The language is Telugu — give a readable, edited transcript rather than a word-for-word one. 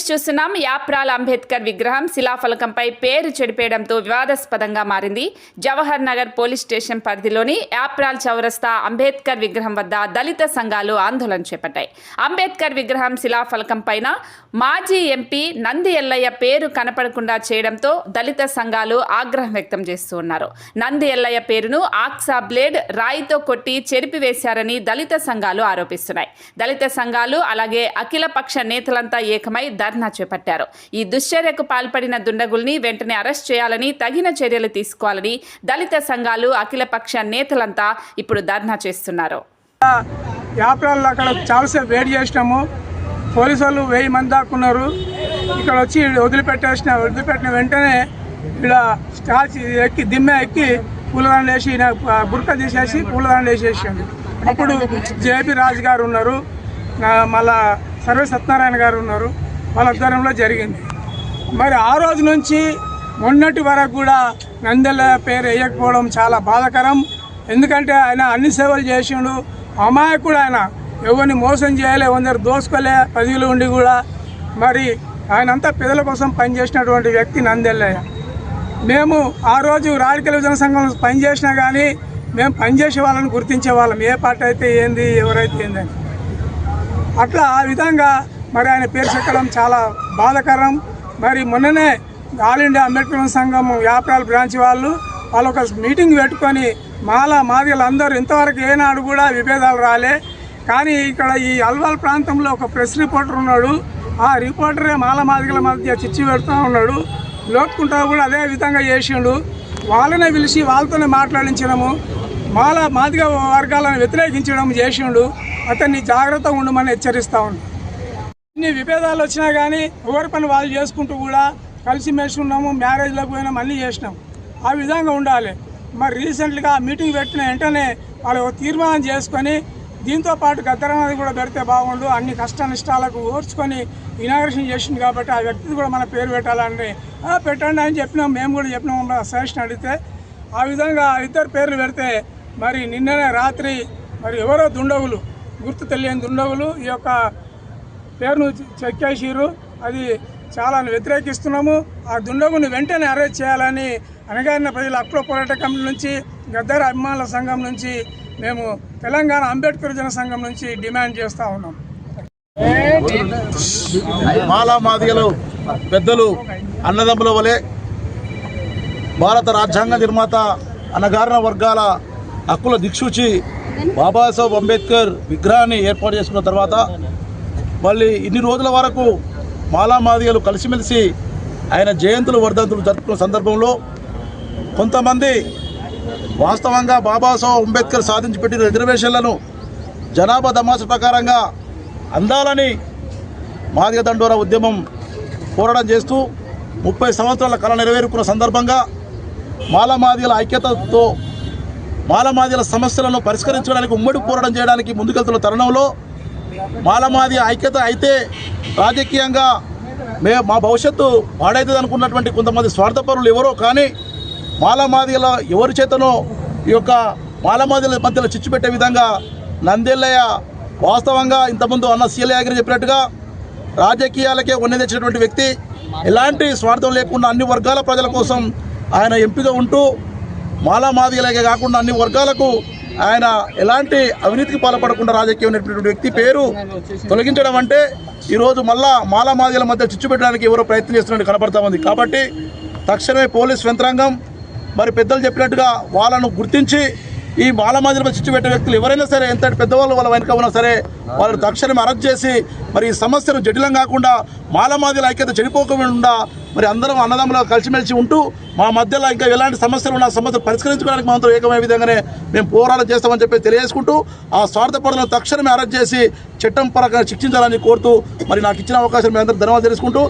చూస్తున్నాం. యాప్రాల్ అంబేద్కర్ విగ్రహం శిలాఫలకంపై పేరు చెడిపేయడంతో వివాదాస్పదంగా మారింది. జవహర్ నగర్ పోలీస్ స్టేషన్ పరిధిలోని యాప్రాల్ చౌరస్తా అంబేద్కర్ విగ్రహం వద్ద దళిత సంఘాలు ఆందోళన చేపట్టాయి. అంబేద్కర్ విగ్రహం శిలాఫలకం పైన మాజీ ఎంపీ నంది ఎల్లయ్య పేరు కనపడకుండా చేయడంతో దళిత సంఘాలు ఆగ్రహం వ్యక్తం చేస్తున్నారు. నంది ఎల్లయ్య పేరును ఆక్సా బ్లేడ్ రాయితో కొట్టి చెరిపివేశారని దళిత సంఘాలు ఆరోపిస్తున్నాయి. దళిత సంఘాలు అలాగే అఖిలపక్ష నేతలంతా ఏకమై ధర్నా చేపట్టారు. ఈ దుశ్చర్యకు పాల్పడిన దుండగుల్ని వెంటనే అరెస్ట్ చేయాలని, తగిన చర్యలు తీసుకోవాలని దళిత సంఘాలు అఖిలపక్ష నేతలంతా ఇప్పుడు ధర్నా చేస్తున్నారు. యాప్రాల్లో అక్కడ చాలాసేపు వెయిట్ చేసినాము. పోలీసు వాళ్ళు 1000 మంది దాక్కున్నారు. ఇక్కడ వచ్చి వదిలిపెట్టిన వెంటనే ఇక్కడ స్టాచ్యూ ఎక్కి దిమ్మె ఎక్కి పూలదండ వేసి బుర్క తీసేసి పూలదండ వేసేసాడు. అప్పుడు జేపీ రాజు గారు ఉన్నారు, మళ్ళా సర్వే సత్యనారాయణ గారు ఉన్నారు. వాళ్ళ ఆధ్వర్యంలో జరిగింది. మరి ఆ రోజు నుంచి మొన్నటి వరకు కూడా నందెల పేరు వేయకపోవడం చాలా బాధాకరం. ఎందుకంటే ఆయన అన్ని సేవలు చేసిండు. అమాయకుడు ఆయన, ఎవరిని మోసం చేయలే, కొందరు దోసుకోలే పదవిలో ఉండి కూడా. మరి ఆయన అంతా పేదల కోసం పనిచేసినటువంటి వ్యక్తి నందెల్లయ్య. మేము ఆ రోజు రాజకీయ విభజన సంఘంలో పనిచేసినా కానీ మేము పనిచేసే వాళ్ళని గుర్తించే వాళ్ళం, ఏ పార్టీ అయితే ఏంది, ఎవరైతే ఏందని. అట్లా ఆ విధంగా మరి ఆయన పేరు చెక్కడం చాలా బాధాకరం. మరి మొన్ననే ఆల్ ఇండియా అంబేద్కర్ సంఘం యాప్రాల్ బ్రాంచ్ వాళ్ళు ఒక మీటింగ్ పెట్టుకొని మాదిగలు అందరూ ఇంతవరకు ఏనాడు కూడా విభేదాలు రాలే. కానీ ఇక్కడ ఈ అల్వాల్ ప్రాంతంలో ఒక ప్రెస్ రిపోర్టర్ ఉన్నాడు. ఆ రిపోర్టరే మాదిగల మధ్య చిచ్చు పెడుతూ ఉన్నాడు. లోటుకుంటా కూడా అదే విధంగా చేసిండు. వాళ్ళనే పిలిచి వాళ్ళతోనే మాట్లాడించడము, మాదిగ వర్గాలను వ్యతిరేకించడం చేసిండు. అతన్ని జాగ్రత్తగా ఉండమని హెచ్చరిస్తూ ఉన్నాడు. ఇన్ని విభేదాలు వచ్చినా కానీ ఎవరి పని వాళ్ళు చేసుకుంటూ కూడా కలిసిమెలిసి ఉన్నాము. మ్యారేజ్లకు పోయినాం, అన్నీ చేసినాం. ఆ విధంగా ఉండాలి. మరి రీసెంట్గా మీటింగ్ పెట్టిన వెంటనే వాళ్ళు తీర్మానం చేసుకొని దీంతో పాటు గద్దరన్నది కూడా పెడితే బాగుండు, అన్ని కష్ట నష్టాలకు ఓర్చుకొని ఇనాగ్రేషన్ చేసింది కాబట్టి ఆ వ్యక్తిది కూడా మన పేరు పెట్టాలని పెట్టండి అని చెప్పినాం. మేము కూడా చెప్పినాం, సజెషన్ అడిగితే. ఆ విధంగా ఇద్దరు పేర్లు పెడితే మరి నిన్ననే రాత్రి మరి ఎవరో దుండగులు, గుర్తు తెలియని దుండగులు ఈ యొక్క పేరును చెక్కేసిరు. అది చాలా వ్యతిరేకిస్తున్నాము. ఆ దుండగుని వెంటనే అరెస్ట్ చేయాలని అనగారిన ప్రజల హక్కుల పోరాట కమిటీ నుంచి, గద్దర్ అభిమానుల సంఘం నుంచి, మేము తెలంగాణ అంబేద్కర్ జన సంఘం నుంచి డిమాండ్ చేస్తూ ఉన్నాం. మాదిగలు పెద్దలు అన్నదమ్ముల వలె భారత రాజ్యాంగ నిర్మాత అణగారిన వర్గాల హక్కుల దిక్సూచి బాబాసాహెబ్ అంబేద్కర్ విగ్రహాన్ని ఏర్పాటు చేసుకున్న తర్వాత మళ్ళీ ఇన్ని రోజుల వరకు మాదిగలు కలిసిమెలిసి ఆయన జయంతులు వర్ధంతులు జరుపుకున్న సందర్భంలో కొంతమంది వాస్తవంగా బాబాసాహెబ్ అంబేద్కర్ సాధించి పెట్టిన రిజర్వేషన్లను జనాభా దమాస ప్రకారంగా అందాలని మాదిగ దండోరా ఉద్యమం పోరాటం చేస్తూ 30 సంవత్సరాల కళ నెరవేరుకున్న సందర్భంగా మాదిగల ఐక్యతతో మాదిగల సమస్యలను పరిష్కరించడానికి ఉమ్మడి పోరాటం చేయడానికి ముందుకెళ్తున్న తరుణంలో మాది ఐక్యత అయితే రాజకీయంగా మా భవిష్యత్తు పాడైతుంది అనుకున్నటువంటి కొంతమంది స్వార్థపరులు ఎవరో కానీ మాదిగల ఎవరి చేతనో ఈ యొక్క మాదిగల మధ్యలో చిచ్చు పెట్టే విధంగా నందెల్లయ్య వాస్తవంగా ఇంతకుముందు అన్న సీలయ్య చెప్పినట్టుగా రాజకీయాలకే వన్నె తెచ్చినటువంటి వ్యక్తి. ఎలాంటి స్వార్థం లేకుండా అన్ని వర్గాల ప్రజల కోసం ఆయన ఎంపిక ఉంటూ మాదిగలకే కాకుండా అన్ని వర్గాలకు ఆయన ఎలాంటి అవినీతికి పాల్పడకుండా రాజకీయం ఉన్నటువంటి వ్యక్తి పేరు తొలగించడం అంటే ఈరోజు మళ్ళా మాదిగల మధ్య చిచ్చు పెట్టడానికి ఎవరో ప్రయత్నం చేస్తున్నట్టు కనపడతా ఉంది. కాబట్టి తక్షణమే పోలీస్ యంత్రాంగం మరి పెద్దలు చెప్పినట్టుగా వాళ్ళను గుర్తించి ఈ మాదిగల చిచ్చు పెట్టే వ్యక్తులు ఎవరైనా సరే, ఎంతటి పెద్దవాళ్ళు వాళ్ళ వెనుక ఉన్నా సరే, వాళ్ళని తక్షణమే అరెస్ట్ చేసి మరి ఈ సమస్యను జటిలం కాకుండా మాదిగల ఐక్యత చెడిపోకుండా మరి అందరం అన్నదమ్ములు కలిసిమెలిసి ఉంటూ మా మధ్యలో ఇంకా ఎలాంటి సమస్యలు ఉన్న సమస్యలు పరిష్కరించుకోవడానికి మాత్రం ఏకమైన విధంగానే మేము పోరాటం చేస్తామని చెప్పి తెలియజేసుకుంటూ ఆ స్వార్థపరులను తక్షణమే అరెస్ట్ చేసి చట్టం పరంగా శిక్షించాలని కోరుతూ మరి నాకు ఇచ్చిన అవకాశం మీ అందరూ ధన్యవాదాలు తెలుసుకుంటూ